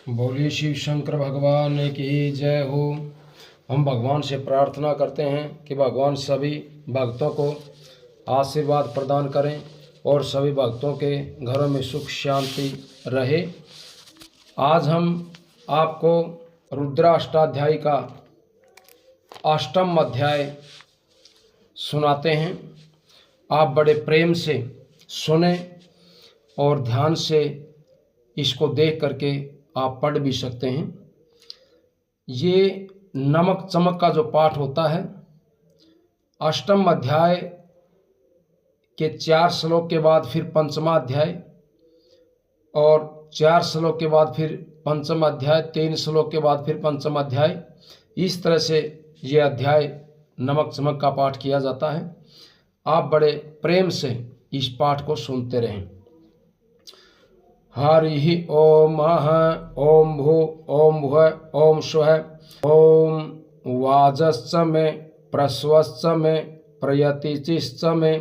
बोलिए शिव शंकर भगवान की जय हो। हम भगवान से प्रार्थना करते हैं कि भगवान सभी भक्तों को आशीर्वाद प्रदान करें और सभी भक्तों के घरों में सुख शांति रहे। आज हम आपको रुद्राष्टाध्यायी का अष्टम अध्याय सुनाते हैं। आप बड़े प्रेम से सुने और ध्यान से इसको देख करके आप पढ़ भी सकते हैं। ये नमक चमक का जो पाठ होता है, अष्टम अध्याय के 4 श्लोक के बाद फिर पंचमा अध्याय और 4 श्लोक के बाद फिर पंचम अध्याय, 3 श्लोक के बाद फिर पंचम अध्याय, इस तरह से ये अध्याय नमक चमक का पाठ किया जाता है। आप बड़े प्रेम से इस पाठ को सुनते रहें। हरि ओम ओम भू ओम भुव ओम स्वः ओम वाजश्च मे प्रस्वश्च मे प्रयतिश्च मे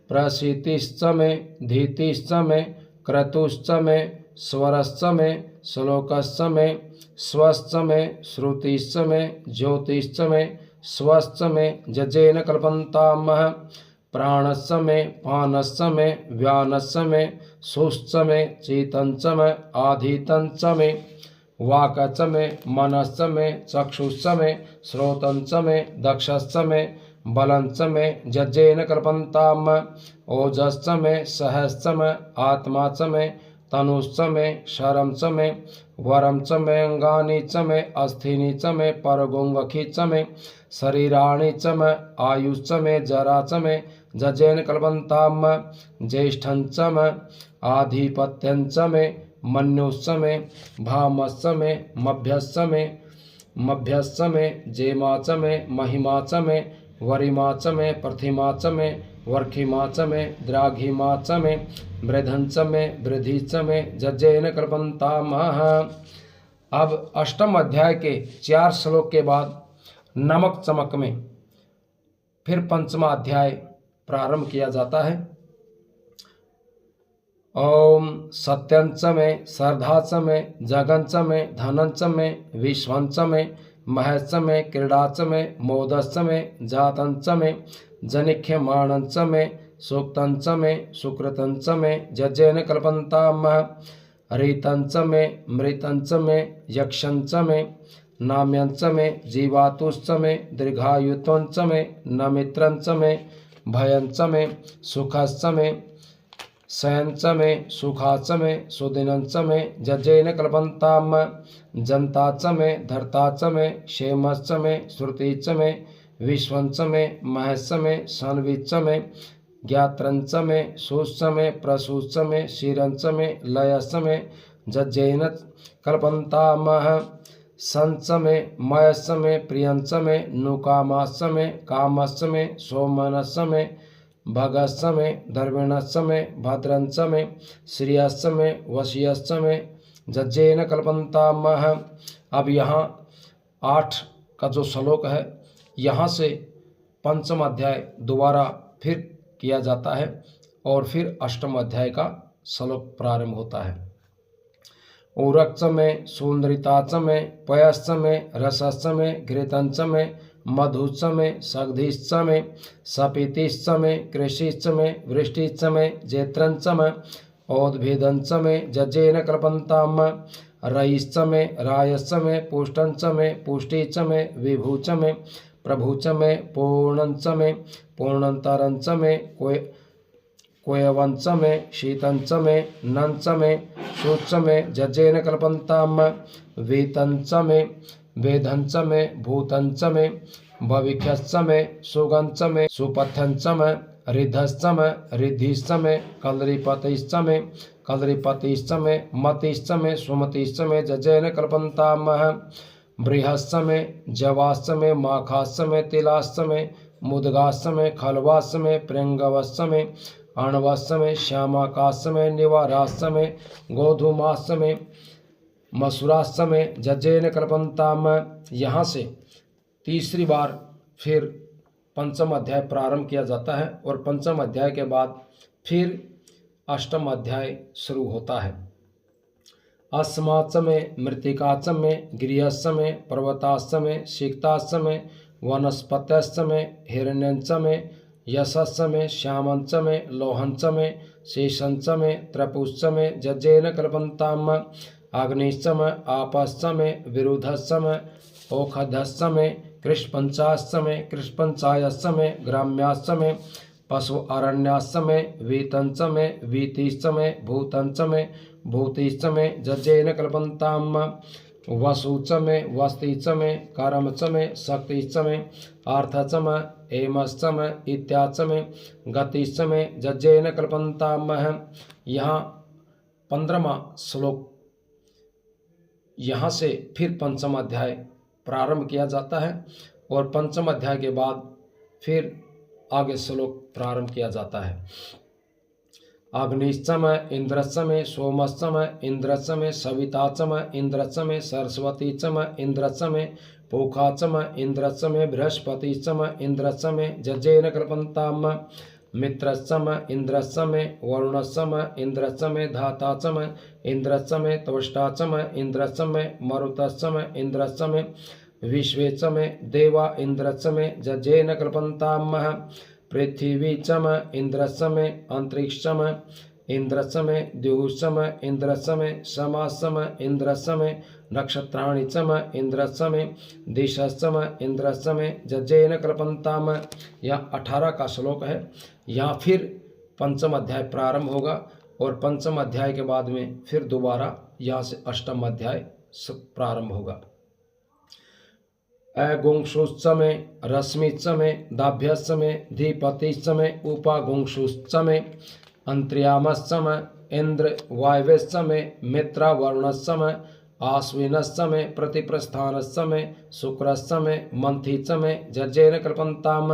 प्रसितिश्च मे धीतिश्च मे क्रतुश्च मे स्वरश्च मे श्लोकश्च मे स्वश्च मे श्रुतिश्च मे ज्योतिश्च मे स्वश्च मे जजेन कल्पन्तामः प्राणश्च मे पानश्च मे व्यानश्च मे सुश्च मे चेतंच मे आधीतंच मे वाक्च मे मनश्च मे चक्षुश्च मे श्रोतंच मे दक्षश्च मे बलंच मे जज्जेन कल्पन्ताम ओजश्च मे सहश्च मे आत्मा च मे तनुश्च मे शरं च मे वरं च मे अंगानि च मे अस्थिनि च मे परगोंगखि च मे शरीराणि च मे आयुश्च मे जरा च मे जजेन कल्पन्ताम ज्येष्ठं च मे आधिपत्यं च मे मन्युश्च मे भामश्च मे मभ्यश्च मे जेमा च मे महिमा च मे वरिमा च मे प्रतिमा च मे वर्खिमा च मे द्राघिमा च मे मृधं च मे वृद्धि च मे जज्जेन कल्पन्तामः। अब अष्टम अध्याय के 4 श्लोक के बाद नमक चमक में फिर पंचमा अध्याय प्रारंभ किया जाता है। ओम सत्यंच मे श्रद्धाच मे जगंच मे धनंच मे विश्वंच मे महच मे क्रीडाच मे मोदश्च मे जातंच मे जनिख्यमाणंच मे सूक्तंच मे सुकृतंच मे जज्जेन कल्पन्तामः हरितंच मे मृतंच मे यक्षंच मे नाम्यंच मे जीवातुश्च मे दीर्घायुत्वंच मे नमित्रंच मे भयंच मे सुखश्च मे शयंच मे सुखाच मे सुदिनंच मे जज्जेन कल्पन्ताम जन्ताच मे धर्ताच मे क्षेमश्च मे श्रुतिच मे विश्वंच मे महश्च मे सन्विच्च मे ज्ञात्रंच मे सुश्च मे प्रसूश्च मे शिरंच मे लयश्च मे जज्जेन कल्पन्तामः संच मे मयश्च मे प्रियंच मे नुकामाश्च मे कामश्च मे सोमनश्च मे भगश्च मे दर्विणश्च मे भद्रंच मे श्रियश्च मे वशियश्च मे जज्जेन कल्पन्तामः। अब यहाँ 8 का जो श्लोक है, यहाँ से पंचम अध्याय दोबारा फिर किया जाता है और फिर अष्टम अध्याय का श्लोक प्रारंभ होता है। ऊरक्च मे सुंदरिताच मे पयश्च मे रसश्च मे घृतंच मे मधुश्च मे सग्धिश्च मे सपीतिश्च मे कृषिश्च मे वृष्टिश्च मे जेत्रंच मे औद्भिदंच मे जज्जेन कल्पन्ताम रयिश्च मे रायश्च मे पुष्टंच मे पुष्टिश्च मे विभुच मे प्रभुच मे पूर्णंच मे पूर्णंतरंच मे कोयवंच मे शीतंच मे नंच मे शुच्च मे जज्जेन कल्पन्ताम वीतंच मे वेदंच मे भूतंच मे भविष्यश्च मे सुगंच मे सुपथंच मे रिद्धश्च मे रिद्धिश्च मे कलरिपतिश्च मे मतिश्च मे सुमतिश्च मे जज्जेन कल्पन्तामः बृहश्च मे जवाश्च मे माखाश्च मे तिलाश्च मे मुद्गाश्च मे खलवाश्च मे प्रेंगवश्च मे अणवश्च मे श्यामाकाश्च मे निवाराश्च मे गोधूमाश्च मे मसुराश्च मे जज्जेन कल्पन्ताम। यहाँ से तीसरी बार फिर पंचम अध्याय प्रारंभ किया जाता है और पंचम अध्याय के बाद फिर अष्टम अध्याय शुरू होता है। अस्माचमे मृत्तिकाचमे गृहस्समे पर्वताश्चमे सिक्ताश्चमे वनस्पतश्चमे हिरण्यंचमे यशस्समे श्यामंचमे लोहंचमे शेषंचमे त्रपुश्चमे जज्जेन कल्पन्ताम आग्निश्चमे आपश्चमे विरुधश्चमे ओखधश्चमे कृष्पंचाश्चमे कृष्पंचायश्चमे ग्राम्याश्चमे पशु अरण्याश्चमे वीतंचमे वीतिश्चमे भूतंचमे भूतिश्चमे जज्जेन कल्पन्ताम वसुचमे वस्तिचमे कर्मचमे शक्तिचमे अर्थचमे एमश्चमे इत्याचमे गतिश्चमे जज्जेन कल्पन्ताम। यहाँ 15वां श्लोक, यहाँ से फिर पंचम अध्याय प्रारंभ किया जाता है और पंचम अध्याय के बाद फिर आगे श्लोक प्रारंभ किया जाता है। अग्निश्चमे इंद्रश्चमे सोमश्चमे इंद्रश्चमे सविताचमे इंद्रश्चमे सरस्वतीचमे इंद्रश्चमे पूखाचमे इंद्रश्चमे बृहस्पतिश्चमे इंद्रश्चमे जज्जेन कल्पन्ताम मित्रश्चमे इंद्रश्चमे वरुणश्चमे इंद्रश्चमे धाताचमे इंद्रश्चमे त्वष्टाचमे इंद्रश्चमे मरुतश्चमे इंद्रश्चमे विश्वेचमे देवा इंद्रश्चमे जज्जेन कल्पन्ताम पृथ्वीचमे इंद्रश्चमे अंतरिक्षमे इंद्रश्चमे द्युश्चमे इंद्रश्चमे समाश्चमे इंद्रश्चमे नक्षत्राणि चमे इंद्रश्चमे दिशश्चमे इंद्रश्चमे जज्जेन कल्पन्ताम। यह 18 का श्लोक है। यहाँ फिर पंचम अध्याय प्रारंभ होगा और पंचम अध्याय के बाद में फिर दोबारा यहाँ से अष्टम अध्याय प्रारंभ होगा। अगुंशुश्चमे रश्मिश्चमे दाभ्यश्चमे धीपतिश्चमे उपागुंशुश्चमे अंतर्यामश्चमे इंद्र वायव्यश्चमे मित्र वरुणश्चमे आश्विनश्चमे प्रतिप्रस्थानश्चमे शुक्रश्चमे मंथीश्चमे जज्जेन कल्पन्ताम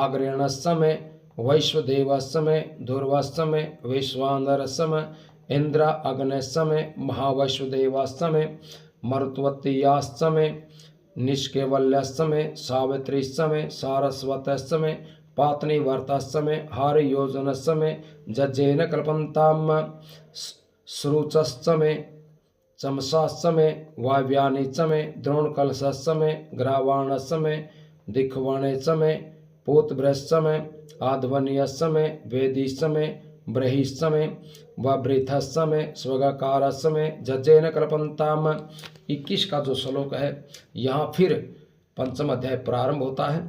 आग्रेणश्चमे वैश्वदेवश्चमे ध्रुवश्चमे विश्वानरश्चमे इंद्र अग्नेश्चमे महावैश्वदेवाश्चमे मरुत्वतीयाश्चमे निष्केवल्यश्चमे सावित्रीश्चमे सारस्वतश्चमे पात्नीवर्तश्चमे हारियोजनश्चमे जज्जेन कल्पन्ताम श्रुचश्चमे चमसाश्चमे वाव्यानिचमे द्रोणकलशश्चमे ग्रावाणश्चमे दिक्वणेश्चमे पूतभृश्चमे आध्वन्यश्चमे वेदिश्चमे ब्रहिश्चमे वृथश्चमे स्वगाकारश्चमे जज्जेन कल्पन्ताम। 21 का जो श्लोक है यहाँ फिर पंचम अध्याय प्रारंभ होता है।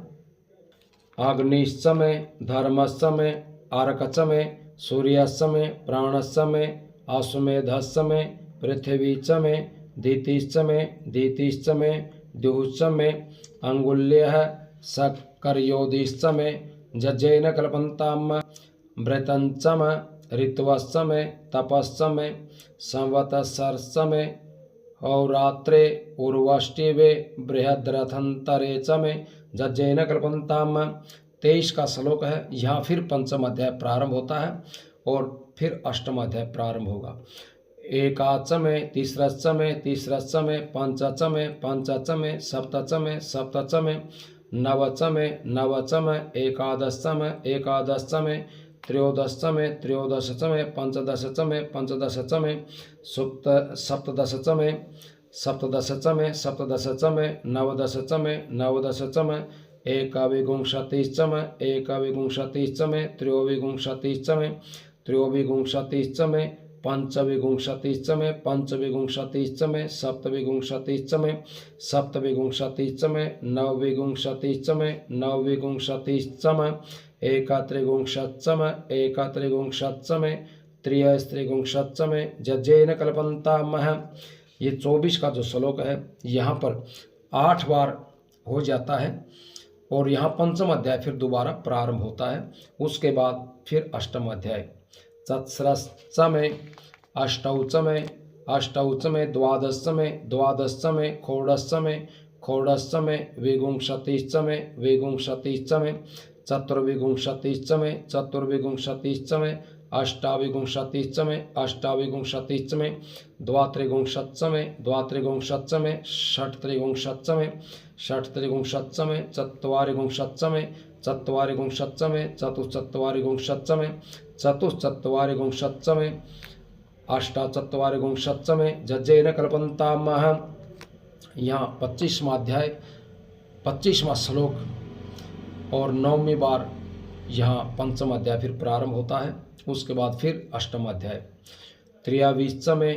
अग्निश्चमे धर्मश्चमे आर्कचमे सूर्यश्चमे प्राणश्चमे अश्वमेधश्चमे पृथ्वीश्चमे दीतिश्चमे दीतिश्चमे द्युश्चमे अंगुल्यः सक्करयोदिश्चमे जज्जेन कल्पन्ताम वृतंचमे ऋत्वश्चमे तपश्चमे संवत्सरश्चमे होरात्रे उर्वष्टिवे बृहद्रथंतरे चमे जज्जेन कल्पन्ताम। 23 का श्लोक है। यहाँ फिर पंचम अध्याय प्रारंभ होता है और फिर अष्टम अध्याय प्रारंभ होगा। एकाचमे तिस्रश्चमे तिस्रश्चमे पंचचमे पंचचमे सप्तचमे सप्तचमे नवचमे नवचमे एकादशचमे एकादशचमे त्रयोदशचमे त्रयोदशचमे पंचदशचमे पंचदशचमे सप्तदशचमे सप्तदशचमे सप्तदशचमे नवदशचमे नवदशचमे एकविंशतिश्चमे एकविंशतिश्चमे त्रयोविंशतिश्चमे त्रयोविंशतिश्चमे पंचविंशतिश्चमे पंचविंशतिश्चमे सप्तविंशतिश्चमे सप्तविंशतिश्चमे नवविंशतिश्चमे नवविंशतिश्चमे एकत्रिंशत्चमे एकत्रिंशत्चमे त्रियस्त्रिंशत्चमे जज्जेन कल्पन्ताम। ये 24 का जो श्लोक है यहाँ पर 8 बार हो जाता है और यहाँ पंचम अध्याय फिर दोबारा प्रारंभ होता है। उसके बाद फिर अष्टम अध्याय। चतस्रश्चमे अष्टौचमे अष्टौचमे द्वादशचमे द्वादशचमे षोडशचमे षोडशचमे विंशतिश्चमे विंशतिश्चमे चतुर्विंशतिश्चमे चतुर्विंशतिश्चमे अष्टाविंशतिश्चमे अष्टाविंशतिश्चमे द्वात्रिंशत्चमे द्वात्रिंशत्चमे षट्त्रिंशत्चमे षट्त्रिंशत्चमे चत्वारिंशत्चमे चत्वारिंशत्चमे चतुश्चत्वारिंशत्चमे चतुश्चत्वारिंशत्चमे अष्टाचत्वारिंशत्तमे जज्जेन कल्पन्तामः। यहाँ 25वां अध्याय 25वां श्लोक और 9वीं बार यहाँ 5वां अध्याय फिर प्रारंभ होता है। उसके बाद फिर 8वां अध्याय। त्रियावीचमे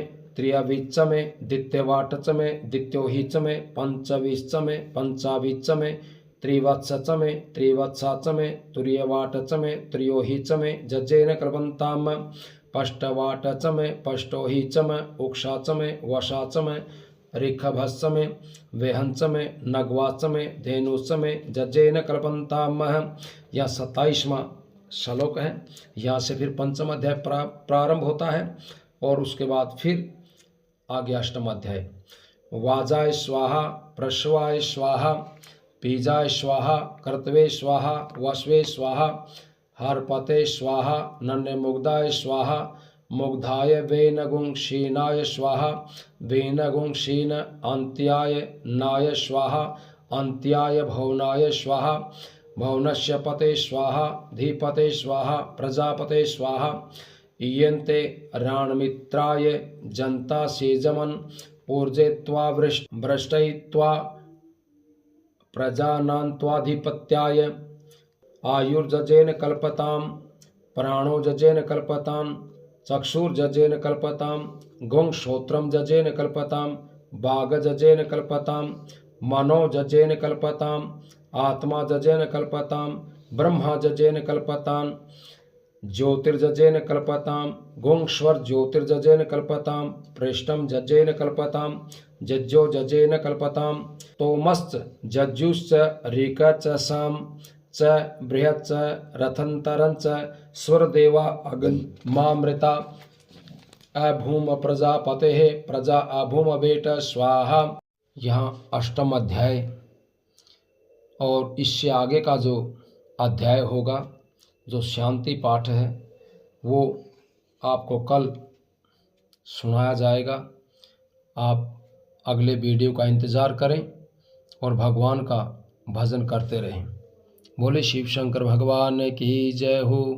द्वितीयवाटचमे द्वितीयोहीचमे पंचवीचमे पंचावीचमे त्रिवत्सचमे त्रिवत्साचमे तुरीयवाटचमे त्रियोहीचमे जज्जेन कल्पन्ताम पष्टवाटचमे पष्टोहीचमे उक्षाचमे वशाचमे ऋखभस्समे वेहंचमे नग्वाचमे धेनुचमे जज्जेन कल्पन्ताम। यह 27वां श्लोक है। यहाँ से फिर 5वां अध्याय प्रारंभ होता है और उसके बाद फिर आगे 8वां अध्याय। वाजाय स्वाहा प्रश्वाय स्वाहा पीजाय स्वाहा कर्तवे स्वाहा वस्वे स्वाहा हरपते स्वाहा नन्यमुग्धाय स्वाहा मुग्धाय वेनगुंक्षीणाय स्वाहा वेनगुंक्षीण अन्त्याय नाय स्वाहा अन्त्याय भवनाय स्वाहा भवनस्य पते स्वाहा धीपते स्वाहा प्रजापते स्वाहा इयन्ते राणमित्राय जनता सेजमन पूर्जेत्वा वृष्टयित्वा प्रजानान्त्वाधिपत्याय आयुर्जजेन कल्पतां प्राणो जजेन कल्पतां चक्षुर्जजेन कल्पतां गुंश्रोत्रं जजेन कल्पतां वागजजेन कल्पतां मनो जजेन कल्पतां आत्मा जजेन कल्पतां ब्रह्मा जजेन कल्पतां ज्योतिर्जजेन कल्पतां गुंश्वर ज्योतिर्जजेन कल्पतां पृष्ठं जजेन कल्पतां जज्जो जजेन कल्पतां तोमश्च जज्जुश्च ऋकश्च साम च बृहच्च रथन्तरञ्च स्वरदेवा अग्निमामृता अभूम प्रजापतेः प्रजा अभूम बेट स्वाहा। यहाँ 8वां अध्याय और इससे आगे का जो अध्याय होगा, जो शांति पाठ है, वो आपको कल सुनाया जाएगा। आप अगले वीडियो का इंतज़ार करें और भगवान का भजन करते रहें। बोले शिव शंकर भगवान की जय हो।